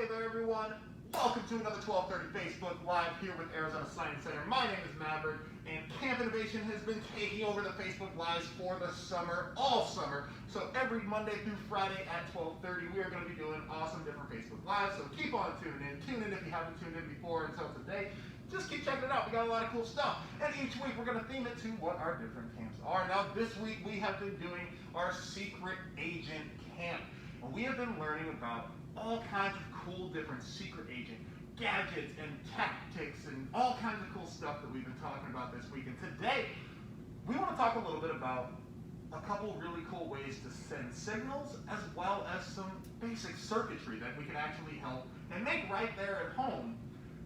there, everyone. Welcome to another 1230 Facebook Live here with Arizona Science Center. My name is Maverick, and Camp Innovation has been taking over the Facebook Lives for the summer, all summer. So every Monday through Friday at 12:30, we are going to be doing awesome different Facebook Lives. So keep on tuning in. Tune in if you haven't tuned in before until today. Just keep checking it out. We got a lot of cool stuff. And each week we're going to theme it to what our different camps are. Now this week we have been doing our secret agent camp. And we have been learning about all kinds of cool different secret agent gadgets and tactics and all kinds of cool stuff that we've been talking about this week. And today we want to talk a little bit about a couple really cool ways to send signals, as well as some basic circuitry that we can actually help and make right there at home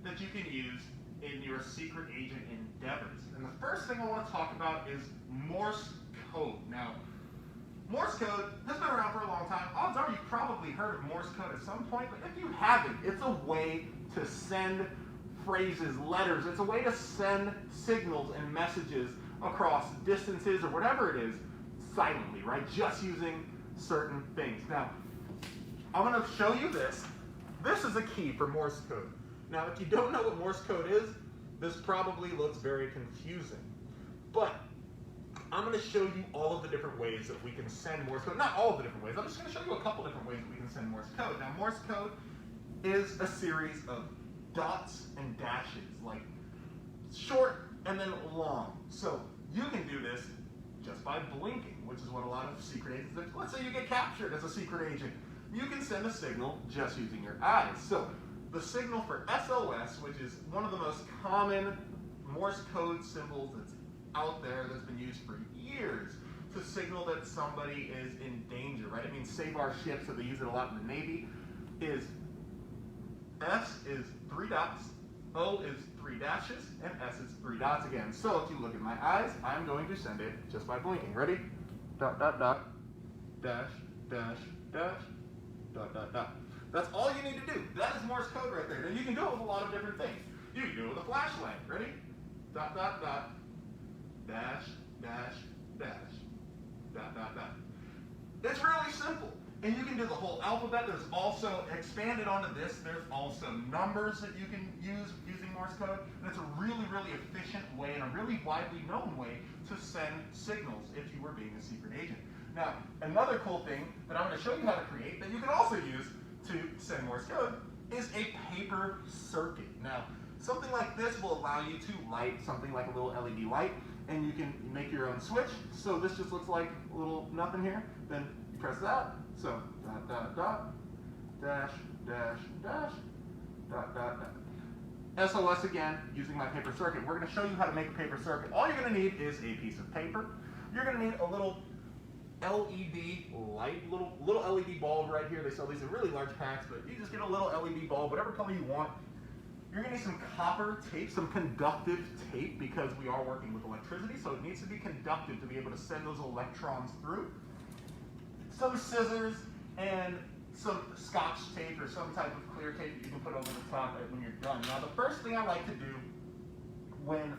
that you can use in your secret agent endeavors. And the first thing I want to talk about is Morse code. Now, Morse code has been around for a long time. Odds are you've probably heard of Morse code at some point, but if you haven't, it's a way to send phrases, letters. It's a way to send signals and messages across distances or whatever it is silently, right? Just using certain things. Now, I'm going to show you this. This is a key for Morse code. Now, if you don't know what Morse code is, this probably looks very confusing. But I'm going to show you all of the different ways that we can send Morse code. Not all of the different ways. I'm just going to show you a couple different ways that we can send Morse code. Now, Morse code is a series of dots and dashes, like short and then long. So you can do this just by blinking, which is what a lot of secret agents do. Let's say you get captured as a secret agent. You can send a signal just using your eyes. So the signal for SOS, which is one of the most common Morse code symbols that's out there, that's been used for years to signal that somebody is in danger, right? It means save our ship, so they use it a lot in the Navy. Is S is 3 dots, O is 3 dashes, and S is 3 dots again. So if you look at my eyes, I'm going to send it just by blinking. Ready? Dot, dot, dot, dash, dash, dash, dot, dot, dot. That's all you need to do. That is Morse code right there. And you can do it with a lot of different things. You can do it with a flashlight. Ready? Dot, dot, dot, dash, dash, dash, dot, dot, dot. It's really simple. And you can do the whole alphabet. There's also, expanded onto this, there's also numbers that you can use using Morse code. And it's a really, really efficient way and a really widely known way to send signals if you were being a secret agent. Now, another cool thing that I'm going to show you how to create that you can also use to send Morse code is a paper circuit. Now, something like this will allow you to light something like a little LED light, and you can make your own switch. So this just looks like a little nothing here. Then you press that. So dot, dot, dot, dash, dash, dash, dot, dot, dot. SOS again, using my paper circuit. We're going to show you how to make a paper circuit. All you're going to need is a piece of paper. You're going to need a little LED light, little LED bulb right here. They sell these in really large packs, but you just get a little LED bulb, whatever color you want. You're going to need some copper tape, some conductive tape, because we are working with electricity, so it needs to be conductive to be able to send those electrons through. Some scissors and some scotch tape or some type of clear tape that you can put over the top when you're done. Now, the first thing I like to do and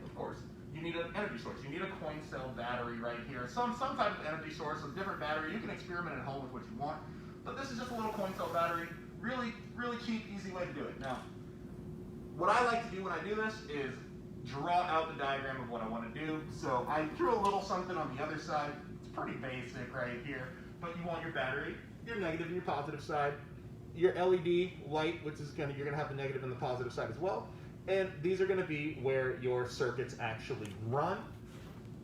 of course, you need an energy source. You need a coin cell battery right here. Some type of energy source, a different battery. You can experiment at home with what you want, but this is just a little coin cell battery. Really, really cheap, easy way to do it. Now, what I like to do when I do this is draw out the diagram of what I want to do. So I drew a little something on the other side. It's pretty basic right here, but you want your battery, your negative and your positive side, your LED light, which is you're gonna have the negative and the positive side as well. And these are going to be where your circuits actually run.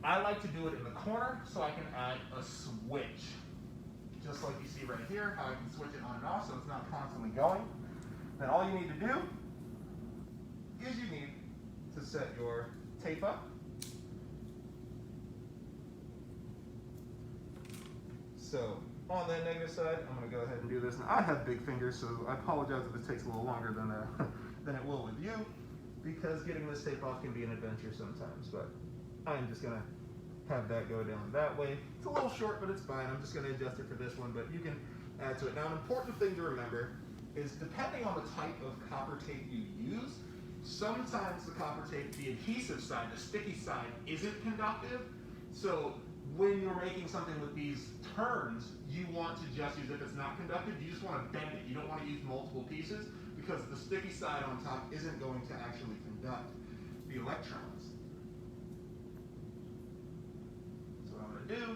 I like to do it in the corner so I can add a switch. Just like you see right here, how I can switch it on and off so it's not constantly going. Then all you need to do is you need to set your tape up. So on the negative side, I'm going to go ahead and do this. Now, I have big fingers, so I apologize if this takes a little longer than it will with you, because getting this tape off can be an adventure sometimes, but I'm just going to have that go down that way. It's a little short, but it's fine. I'm just going to adjust it for this one, but you can add to it. Now, an important thing to remember is depending on the type of copper tape you use, sometimes the copper tape, the adhesive side, the sticky side, isn't conductive. So when you're making something with these turns, you want to just use, if it's not conductive, you just want to bend it. You don't want to use multiple pieces because the sticky side on top isn't going to actually conduct the electrons. So what I'm going to do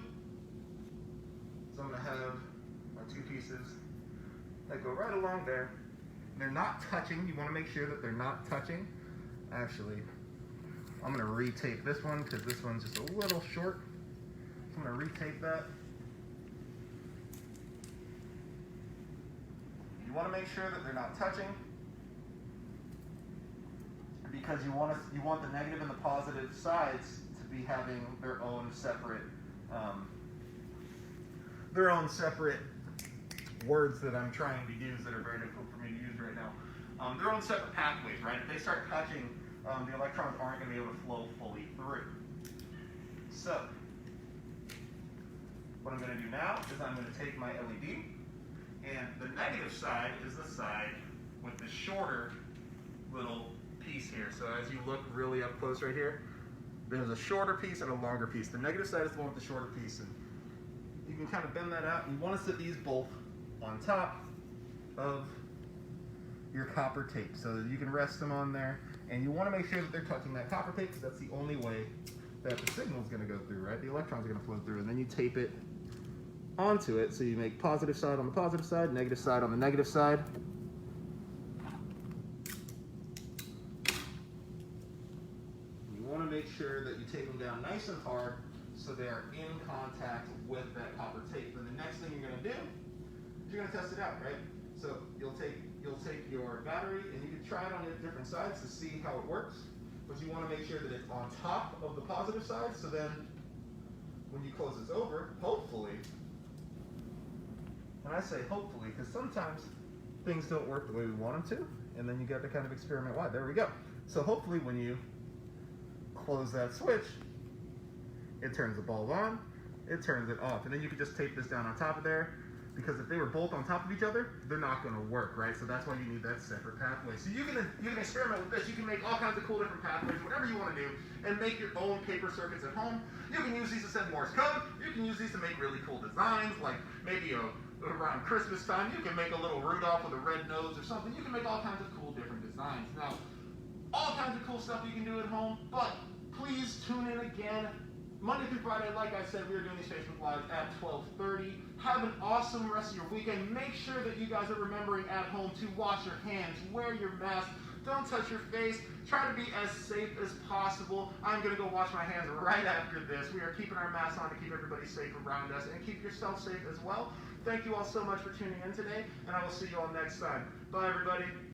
is I'm going to have my two pieces that go right along there. They're not touching. You want to make sure that they're not touching. Actually, I'm going to retape this one because this one's just a little short. So I'm going to retape that. You want to make sure that they're not touching because you want the negative and the positive sides to be having their own separate words that I'm trying to use that are very difficult for me to use right now. Their own separate pathways, right? If they start touching, the electrons aren't going to be able to flow fully through. So, what I'm going to do now is I'm going to take my LED, and the negative side is the side with the shorter little piece here. So as you look really up close right here, there's a shorter piece and a longer piece. The negative side is the one with the shorter piece, and you can kind of bend that out. You want to sit these both on top of your copper tape so that you can rest them on there, and you want to make sure that they're touching that copper tape because that's the only way that the signal is going to go through, right? The electrons are going to flow through, and then you tape it onto it so you make positive side on the positive side, negative side on the negative side. You want to make sure that you tape them down nice and hard so they are in contact with that copper tape. And the next thing you're going to do is you're going to test it out, right? So you'll take your battery and you can try it on different sides to see how it works, but you want to make sure that it's on top of the positive side, so then when you close this over, hopefully, and I say hopefully because sometimes things don't work the way we want them to, and then you got to kind of experiment why. There we go. So hopefully when you close that switch, it turns the bulb on, it turns it off, and then you can just tape this down on top of there, because if they were both on top of each other, they're not going to work, right? So that's why you need that separate pathway. So you can experiment with this. You can make all kinds of cool different pathways, whatever you want to do, and make your own paper circuits at home. You can use these to send Morse code. You can use these to make really cool designs, like maybe around Christmas time, you can make a little Rudolph with a red nose or something. You can make all kinds of cool different designs. Now, all kinds of cool stuff you can do at home, but please tune in again. Monday through Friday, like I said, we are doing these Facebook Lives at 12:30. Have an awesome rest of your weekend. Make sure that you guys are remembering at home to wash your hands, wear your mask, don't touch your face, try to be as safe as possible. I'm going to go wash my hands right after this. We are keeping our masks on to keep everybody safe around us and keep yourself safe as well. Thank you all so much for tuning in today, and I will see you all next time. Bye, everybody.